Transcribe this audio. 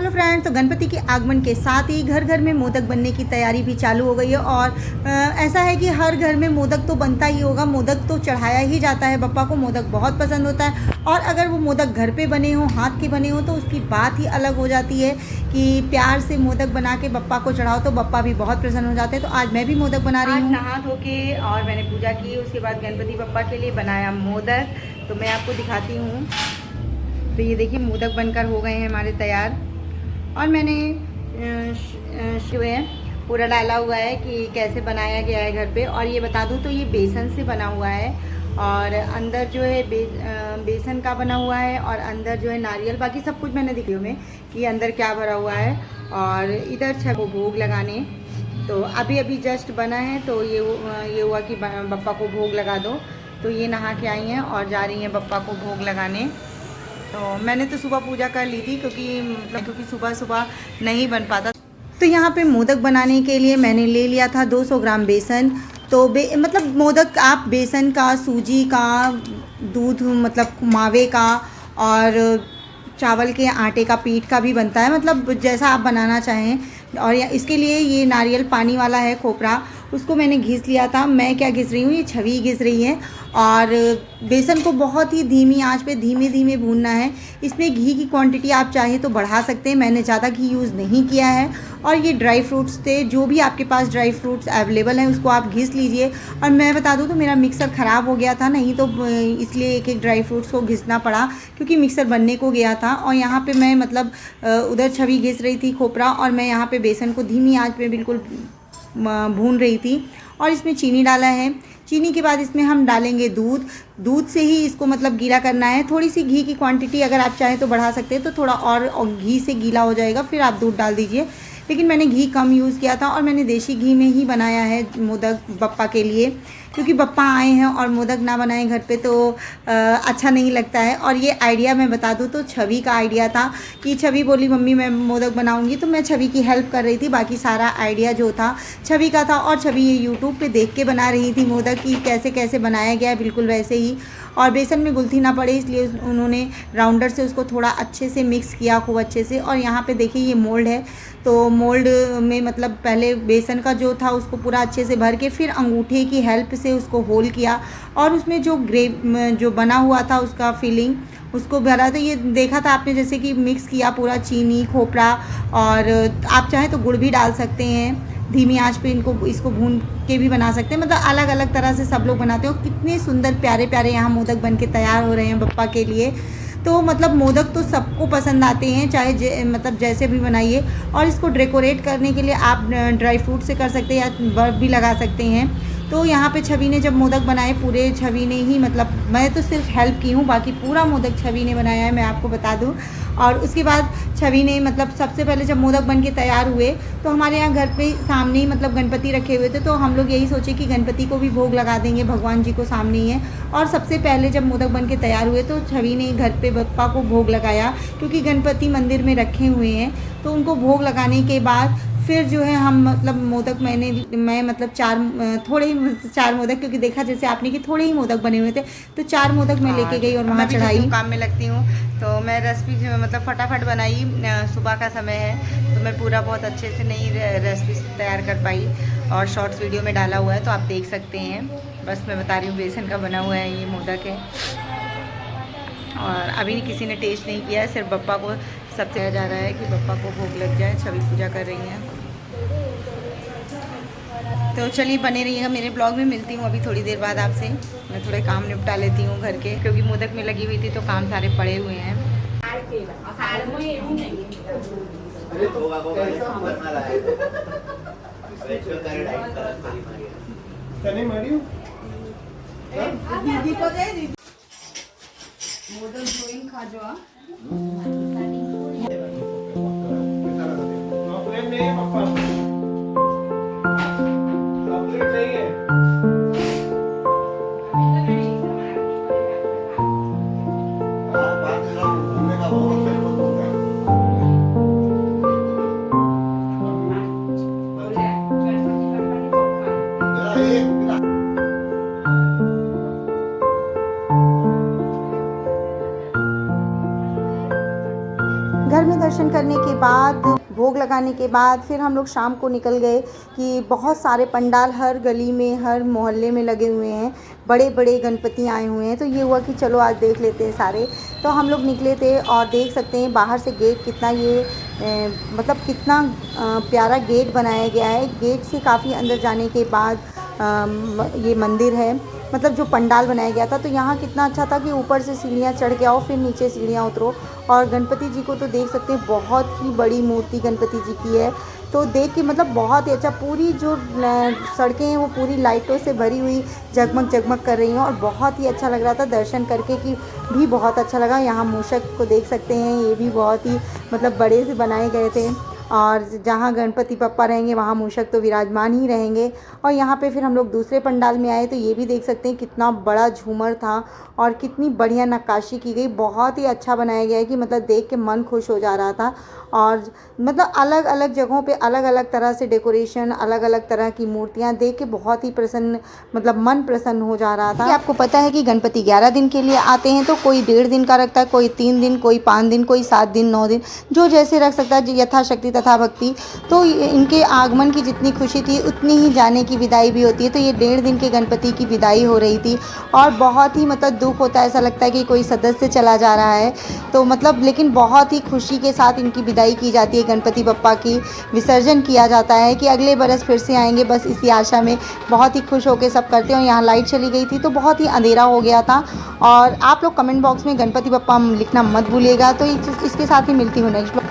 Hello friends, तो गणपति के आगमन के साथ ही घर घर में मोदक बनने की तैयारी भी चालू हो गई है। और ऐसा है कि हर घर में मोदक तो बनता ही होगा। मोदक तो चढ़ाया ही जाता है, बप्पा को मोदक बहुत पसंद होता है। और अगर वो मोदक घर पे बने हों, हाथ के बने हों, तो उसकी बात ही अलग हो जाती है कि प्यार से मोदक बना के बप्पा को चढ़ाओ तो बप्पा भी बहुत प्रसन्न हो जाते हैं। तो आज मैं भी मोदक बना रही हूँ। नहा धो के और मैंने पूजा की, उसके बाद गणपति बप्पा के लिए बनाया मोदक। तो मैं आपको दिखाती हूँ। तो ये देखिए, मोदक बनकर हो गए हैं हमारे तैयार। और मैंने पूरा डाला हुआ है कि कैसे बनाया गया है घर पे। और ये बता दूँ तो ये बेसन से बना हुआ है, और अंदर जो है बेसन का बना हुआ है, और अंदर जो है नारियल। बाकी सब कुछ मैंने दिखाई में कि अंदर क्या भरा हुआ है। और इधर छह को भोग लगाने, तो अभी अभी जस्ट बना है। तो ये हुआ कि बप्पा को भोग लगा दो। तो ये नहा के आई हैं और जा रही हैं बप्पा को भोग लगाने। तो मैंने तो सुबह पूजा कर ली थी, क्योंकि सुबह सुबह नहीं बन पाता। तो यहाँ पे मोदक बनाने के लिए मैंने ले लिया था 200 ग्राम बेसन। तो मतलब मोदक आप बेसन का, सूजी का, दूध मतलब मावे का, और चावल के आटे का, पीठ का भी बनता है, मतलब जैसा आप बनाना चाहें। और इसके लिए ये नारियल पानी वाला है खोपरा, उसको मैंने घिस लिया था। मैं क्या घिस रही हूँ, ये छवि घिस रही है। और बेसन को बहुत ही धीमी आंच पे धीमे धीमे भूनना है। इसमें घी की क्वांटिटी आप चाहें तो बढ़ा सकते हैं, मैंने ज़्यादा घी यूज़ नहीं किया है। और ये ड्राई फ्रूट्स थे, जो भी आपके पास ड्राई फ्रूट्स अवेलेबल हैं उसको आप घिस लीजिए। और मैं बता दूं तो मेरा मिक्सर ख़राब हो गया था, नहीं तो इसलिए एक एक ड्राई फ्रूट्स को घिसना पड़ा, क्योंकि मिक्सर बनने को गया था। और यहाँ पे मैं मतलब उधर छवि घिस रही थी खोपरा, और मैं यहाँ पे बेसन को धीमी आंच पे बिल्कुल भून रही थी। और इसमें चीनी डाला है। चीनी के बाद इसमें हम डालेंगे दूध से ही इसको मतलब गीला करना है। थोड़ी सी घी की क्वांटिटी अगर आप चाहें तो बढ़ा सकते हैं, तो थोड़ा और घी से गीला हो जाएगा, फिर आप दूध डाल दीजिए। लेकिन मैंने घी कम यूज़ किया था, और मैंने देसी घी में ही बनाया है मोदक बप्पा के लिए, क्योंकि बप्पा आए हैं और मोदक ना बनाएं घर पे तो अच्छा नहीं लगता है। और ये आइडिया मैं बता दूं तो छवि का आइडिया था, कि छवि बोली मम्मी मैं मोदक बनाऊंगी, तो मैं छवि की हेल्प कर रही थी। बाकी सारा आइडिया जो था छवि का था। और छवि ये यूट्यूब पे देख के बना रही थी मोदक की कैसे कैसे बनाया गया है, बिल्कुल वैसे ही। और बेसन में गुलथी ना पड़े इसलिए उन्होंने राउंडर से उसको थोड़ा अच्छे से मिक्स किया, खूब अच्छे से। और यहाँ पे देखिए ये मोल्ड है, तो मोल्ड में मतलब पहले बेसन का जो था उसको पूरा अच्छे से भर के, फिर अंगूठे की हेल्प से उसको होल किया, और उसमें जो बना हुआ था उसका फिलिंग उसको भरा था। ये देखा था आपने जैसे कि मिक्स किया पूरा, चीनी, खोपरा, और आप चाहें तो गुड़ भी डाल सकते हैं। धीमी आंच पे इसको भून के भी बना सकते हैं, मतलब अलग अलग तरह से सब लोग बनाते हो। कितने सुंदर प्यारे प्यारे यहाँ मोदक बन के तैयार हो रहे हैं बप्पा के लिए। तो मतलब मोदक तो सबको पसंद आते हैं, चाहे मतलब जैसे भी बनाइए। और इसको डेकोरेट करने के लिए आप ड्राई फ्रूट से कर सकते हैं या बर्फ भी लगा सकते हैं। तो यहाँ पे छवि ने जब मोदक बनाए, पूरे छवि ने ही, मतलब मैं तो सिर्फ हेल्प की हूँ, बाकी पूरा मोदक छवि ने बनाया है, मैं आपको बता दूँ। और उसके बाद छवि ने मतलब सबसे पहले जब मोदक बन के तैयार हुए, तो हमारे यहाँ घर पे सामने ही मतलब गणपति रखे हुए थे, तो हम लोग यही सोचे कि गणपति को भी भोग लगा देंगे, भगवान जी को सामने ही है। और सबसे पहले जब मोदक बन के तैयार हुए तो छवि ने घर पे बप्पा को भोग लगाया, क्योंकि गणपति मंदिर में रखे हुए हैं। तो उनको भोग लगाने के बाद फिर जो है हम मतलब मोदक मैं मतलब थोड़े ही 4 मोदक, क्योंकि देखा जैसे आपने कि थोड़े ही मोदक बने हुए थे, तो 4 मोदक मैं लेके गई और वहाँ चढ़ाई। काम में लगती हूँ तो मैं रेसिपी मतलब फटाफट बनाई, सुबह का समय है तो मैं पूरा बहुत अच्छे से नहीं रेसिपी तैयार कर पाई, और शॉर्ट्स वीडियो में डाला हुआ है तो आप देख सकते हैं। बस मैं बता रही हूँ, बेसन का बना हुआ है ये मोदक है। और अभी किसी ने टेस्ट नहीं किया है, सिर्फ बप्पा को सबसे जा रहा है कि बप्पा को भोग लग जाए। छवि पूजा कर रही हैं। तो चलिए बने रहिएगा मेरे ब्लॉग में, मिलती हूँ अभी थोड़ी देर बाद आपसे। मैं थोड़े काम निपटा लेती हूँ घर के, क्योंकि मोदक में लगी हुई थी तो काम सारे पड़े हुए हैं। मोदक जोइन खा जो घर में दर्शन करने करने के बाद, भोग लगाने के बाद फिर हम लोग शाम को निकल गए कि बहुत सारे पंडाल हर गली में, हर मोहल्ले में लगे हुए हैं, बड़े बड़े गणपति आए हुए हैं। तो ये हुआ कि चलो आज देख लेते हैं सारे। तो हम लोग निकले थे और देख सकते हैं बाहर से गेट कितना मतलब कितना प्यारा गेट बनाया गया है। गेट से काफ़ी अंदर जाने के बाद ये मंदिर है, मतलब जो पंडाल बनाया गया था। तो यहाँ कितना अच्छा था कि ऊपर से सीढ़ियाँ चढ़ के आओ, फिर नीचे सीढ़ियाँ उतरो। और गणपति जी को तो देख सकते हैं, बहुत ही बड़ी मूर्ति गणपति जी की है। तो देख के मतलब बहुत ही अच्छा, पूरी जो सड़कें हैं वो पूरी लाइटों से भरी हुई जगमग जगमग कर रही हैं और बहुत ही अच्छा लग रहा था दर्शन करके, कि भी बहुत अच्छा लगा। यहाँ मूषक को देख सकते हैं, ये भी बहुत ही मतलब बड़े से बनाए गए थे। और जहाँ गणपति बप्पा रहेंगे वहाँ मूषक तो विराजमान ही रहेंगे। और यहाँ पे फिर हम लोग दूसरे पंडाल में आए तो ये भी देख सकते हैं कितना बड़ा झूमर था और कितनी बढ़िया नक्काशी की गई। बहुत ही अच्छा बनाया गया है कि मतलब देख के मन खुश हो जा रहा था। और मतलब अलग अलग जगहों पे अलग अलग तरह से डेकोरेशन, अलग अलग तरह की मूर्तियाँ देख के बहुत ही प्रसन्न, मतलब मन प्रसन्न हो जा रहा था। आपको पता है कि गणपति 11 दिन के लिए आते हैं, तो कोई 1.5 दिन का रखता है, कोई 3 दिन, कोई 5 दिन, कोई 7 दिन, 9 दिन, जो जैसे रख सकता है, यथाशक्ति तथा भक्ति। तो इनके आगमन की जितनी खुशी थी उतनी ही जाने की विदाई भी होती है। तो ये 1.5 दिन के गणपति की विदाई हो रही थी और बहुत ही मतलब दुख होता है, ऐसा लगता है कि कोई सदस्य चला जा रहा है। तो मतलब लेकिन बहुत ही खुशी के साथ इनकी विदाई की जाती है, गणपति बप्पा की विसर्जन किया जाता है कि अगले बरस फिर से आएंगे, बस इसी आशा में बहुत ही खुश होकर सब करते हैं। और यहाँ लाइट चली गई थी तो बहुत ही अंधेरा हो गया था। और आप लोग कमेंट बॉक्स में गणपति बप्पा लिखना मत भूलिएगा। तो इसके साथ ही मिलती हूँ नेक्स्ट।